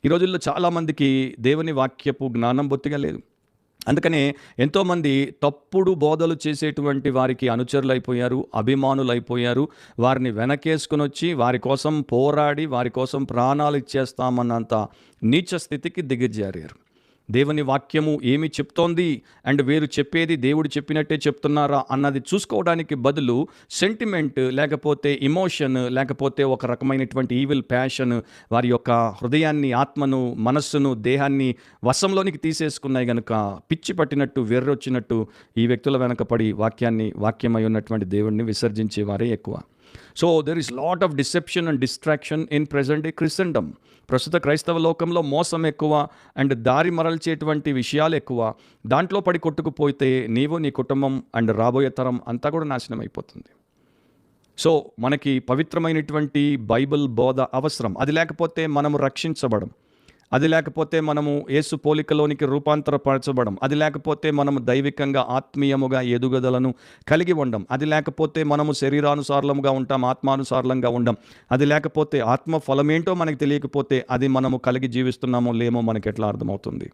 ఈ రోజుల్లో చాలామందికి దేవుని వాక్యపు జ్ఞానం బొత్తిగా లేదు. అందుకనే ఎంతోమంది తప్పుడు బోధలు చేసేటువంటి వారికి అనుచరులైపోయారు, అభిమానులైపోయారు. వారిని వెనకేసుకొనొచ్చి వారి కోసం పోరాడి వారి కోసం ప్రాణాలు ఇచ్చేస్తామన్నంత నీచ స్థితికి దిగజారారు. దేవుని వాక్యము ఏమి చెప్తోంది అండ్ వీరు చెప్పేది దేవుడు చెప్పినట్టే చెప్తున్నారా అన్నది చూసుకోవడానికి బదులు సెంటిమెంట్, లేకపోతే ఇమోషన్, లేకపోతే ఒక రకమైనటువంటి ఈవిల్ ప్యాషన్ వారి యొక్క హృదయాన్ని, ఆత్మను, మనస్సును, దేహాన్ని వశంలోనికి తీసేసుకున్నాయి గనుక పిచ్చి పట్టినట్టు, వెర్రొచ్చినట్టు ఈ వ్యక్తుల వెనకపడి వాక్యమై ఉన్నటువంటి దేవుడిని విసర్జించేవారే ఎక్కువ. So there is lot of deception and distraction in present day Christendom. ప్రస్తుత క్రైస్తవ లోకంలో మోసం ఎక్కువ అండ్ దారి మరల్చేటువంటి విషయాలు ఎక్కువ. దాంట్లో పడి కొట్టుకుపోతే నీవు, నీ కుటుంబం అండ్ రాబోయే తరం అంతా కూడా నాశనం అయిపోతుంది. సో మనకి పవిత్రమైనటువంటి బైబిల్ బోధ అవసరం. అది లేకపోతే మనము రక్షించబడం, అది లేకపోతే మనము యేసు పోలికలోనికి రూపాంతరపరచబడం, అది లేకపోతే మనము దైవికంగా ఆత్మీయముగా ఎదుగుదలను కలిగి ఉండం, అది లేకపోతే మనము శరీరానుసారముగా ఉంటాం, ఆత్మానుసారంగా ఉండం, అది లేకపోతే ఆత్మ ఫలమేంటో మనకు తెలియకపోతే అది మనము కలిగి జీవిస్తున్నామో లేమో మనకి ఎట్లా అర్థమవుతుంది?